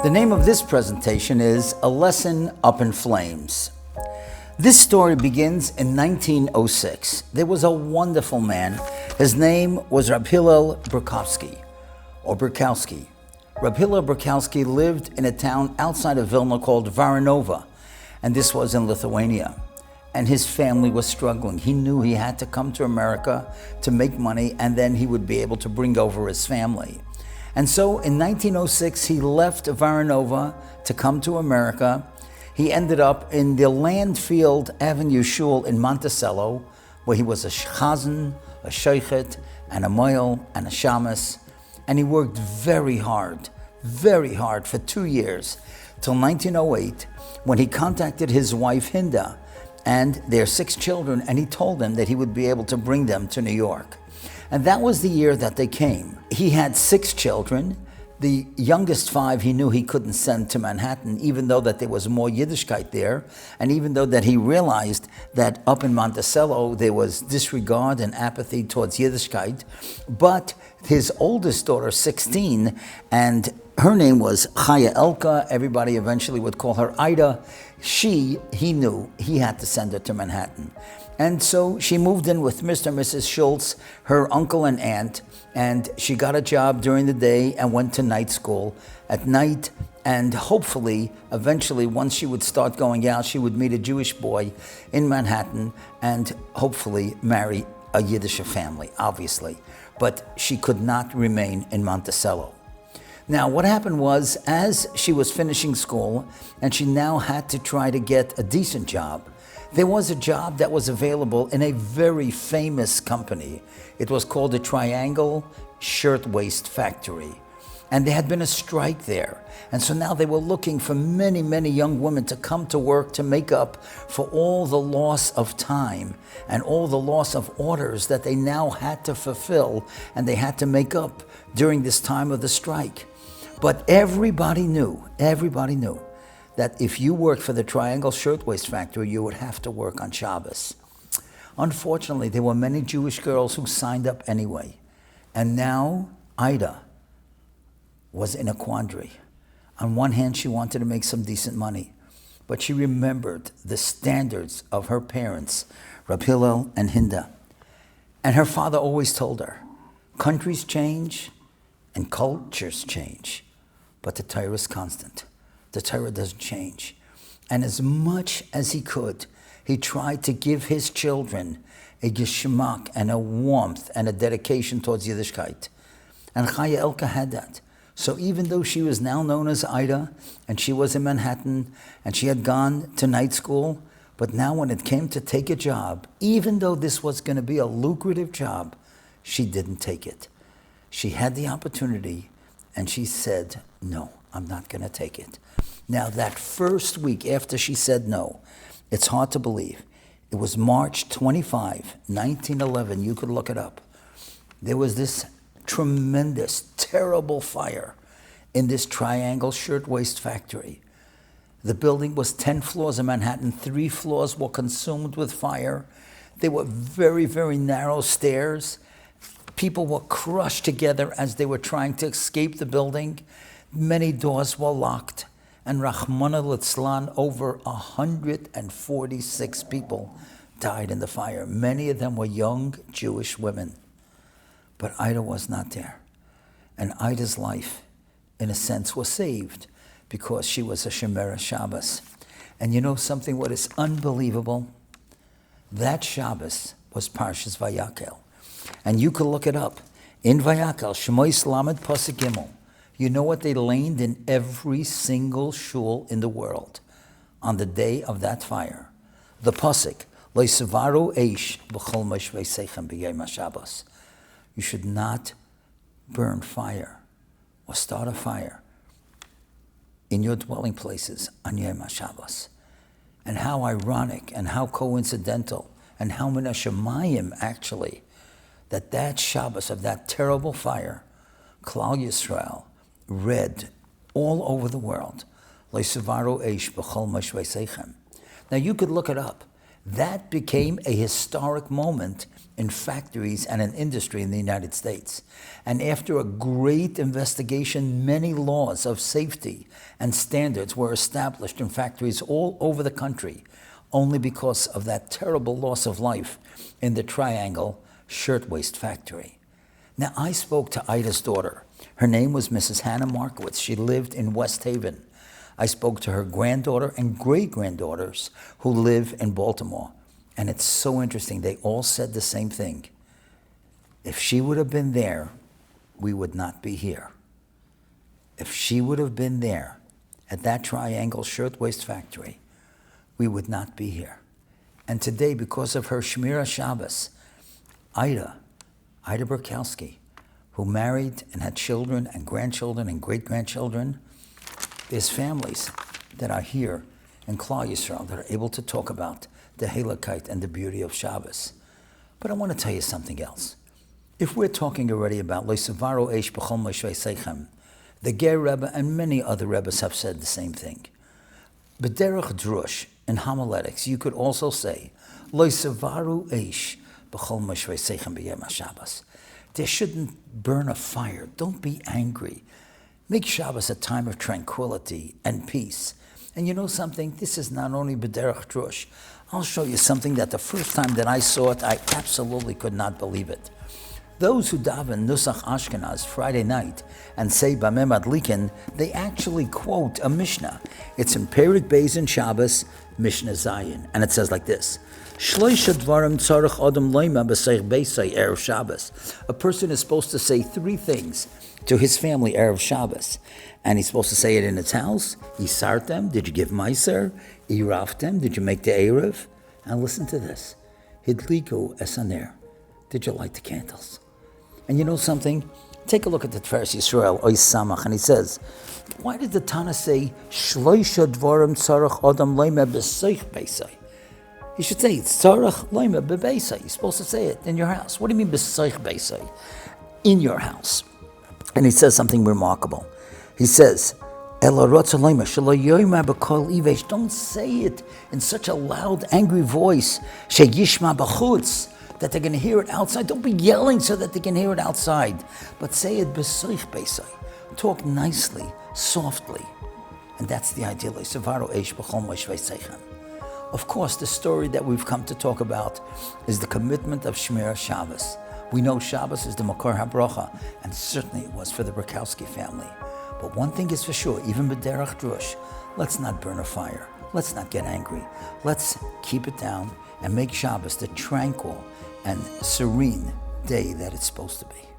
The name of this presentation is A Lesson Up in Flames. This story begins in 1906. There was a wonderful man. His name was Rabbi Paysach Krohn. Rabbi Paysach lived in a town outside of Vilna called Varanova, and this was in Lithuania. And his family was struggling. He knew he had to come to America to make money, and then he would be able to bring over his family. And so in 1906, he left Varanova to come to America. He ended up in the Landfield Avenue Shul in Monticello, where he was a chazan, a sheichet, and a moel, and a shamus. And he worked very hard for 2 years, till 1908, when he contacted his wife Hinda and their 6 children, and he told them that he would be able to bring them to New York. And that was the year that they came. He had 6 children. The youngest 5 he knew he couldn't send to Manhattan, even though that there was more Yiddishkeit there, and even though that he realized that up in Monticello there was disregard and apathy towards Yiddishkeit. But his oldest daughter, 16, and her name was Chaya Elka, everybody eventually would call her Ida, he knew he had to send her to Manhattan. And so she moved in with Mr. and Mrs. Schultz, her uncle and aunt, and she got a job during the day and went to night school at night. And hopefully, eventually, once she would start going out, she would meet a Jewish boy in Manhattan and hopefully marry a Yiddish family, obviously. But she could not remain in Monticello. Now, what happened was, as she was finishing school and she now had to try to get a decent job, there was a job that was available in a very famous company. It was called the Triangle Shirtwaist Factory. And there had been a strike there. And so now they were looking for many, many young women to come to work to make up for all the loss of time and all the loss of orders that they now had to fulfill and they had to make up during this time of the strike. But everybody knew that if you worked for the Triangle Shirtwaist Factory, you would have to work on Shabbos. Unfortunately, there were many Jewish girls who signed up anyway. And now Ida was in a quandary. On one hand, she wanted to make some decent money, but she remembered the standards of her parents, Rabbi Hillel and Hinda. And her father always told her, countries change and cultures change, but the Torah is constant. The Torah doesn't change. And as much as he could, he tried to give his children a geschmack and a warmth and a dedication towards Yiddishkeit. And Chaya Elka had that. So even though she was now known as Ida, and she was in Manhattan, and she had gone to night school, but now when it came to take a job, even though this was going to be a lucrative job, she didn't take it. She had the opportunity, and she said, no, I'm not going to take it. Now, that first week after she said no, it's hard to believe. It was March 25, 1911. You could look it up. There was this tremendous, terrible fire in this Triangle Shirtwaist Factory. The building was 10 floors in Manhattan. 3 floors were consumed with fire. There were very, very narrow stairs. People were crushed together as they were trying to escape the building. Many doors were locked. And Rahmana Litzlan, over 146 people died in the fire. Many of them were young Jewish women. But Ida was not there. And Ida's life, in a sense, was saved because she was a Shemera Shabbos. And you know something, what is unbelievable? That Shabbos was Parshas Vayakel. And you could look it up. In Vayakel, Shemois Lamed Pasuk Gimel. You know what they laned in every single shul in the world on the day of that fire? The pasuk, Lo'isavaru eish b'chol moshvei seichem b'yom HaShabbos. You should not burn fire or start a fire in your dwelling places on Yom HaShabbos. And how ironic and how coincidental and how min hashamayim actually that Shabbos of that terrible fire, Klal Yisrael read all over the world. Now you could look it up. That became a historic moment in factories and in industry in the United States. And after a great investigation, many laws of safety and standards were established in factories all over the country, only because of that terrible loss of life in the Triangle Shirtwaist Factory. Now, I spoke to Ida's daughter. Her name was Mrs. Hannah Markowitz. She lived in West Haven. I spoke to her granddaughter and great-granddaughters who live in Baltimore. And it's so interesting. They all said the same thing. If she would have been there, we would not be here. If she would have been there at that Triangle Shirtwaist Factory, we would not be here. And today, because of her Shmira Shabbos, Ida Burkowski, who married and had children and grandchildren and great-grandchildren, there's families that are here in Klal Yisrael that are able to talk about the Halakite and the beauty of Shabbos. But I want to tell you something else. If we're talking already about Lo Savaro Eish B'chol Moshvei Seichem, the Ger Rebbe and many other Rebbes have said the same thing. B'derech drush, in homiletics, you could also say, Lo Savaro Eish B'chol Moshvei Seichem B'yem HaShabbos. There shouldn't burn a fire. Don't be angry. Make Shabbos a time of tranquility and peace. And you know something? This is not only B'derech drush. I'll show you something that the first time that I saw it, I absolutely could not believe it. Those who daven Nusach Ashkenaz Friday night and say Bameh Madlikin, they actually quote a Mishnah. It's in Perek Beis in Shabbos, Mishnah Zayin, and it says like this: Shloisha dvarim tzarich adam loima b'seich beisai erev Shabbos. A person is supposed to say three things to his family erev Shabbos, and he's supposed to say it in his house. Yisartem, did you give meiser? Iraftem, did you make the erev? And listen to this: Hidliku esaner, did you light the candles? And you know something? Take a look at the Tiferes Yisrael, Ois Samach, and he says, why did the Tana say, Shloisha dvarim tzarech adam loima b'seich beisai? You should say, tzarech loima b'beisai. You're supposed to say it in your house. What do you mean b'seich beisai? In your house. And he says something remarkable. He says, don't say it in such a loud, angry voice, that they're going to hear it outside. Don't be yelling so that they can hear it outside. But say it b'seich beisai. Talk nicely, softly. And that's the idea. Of course, the story that we've come to talk about is the commitment of Shmira Shabbos. We know Shabbos is the Makor HaBracha, and certainly it was for the Burkowski family. But one thing is for sure, even B'derech drush, let's not burn a fire. Let's not get angry. Let's keep it down and make Shabbos the tranquil and serene day that it's supposed to be.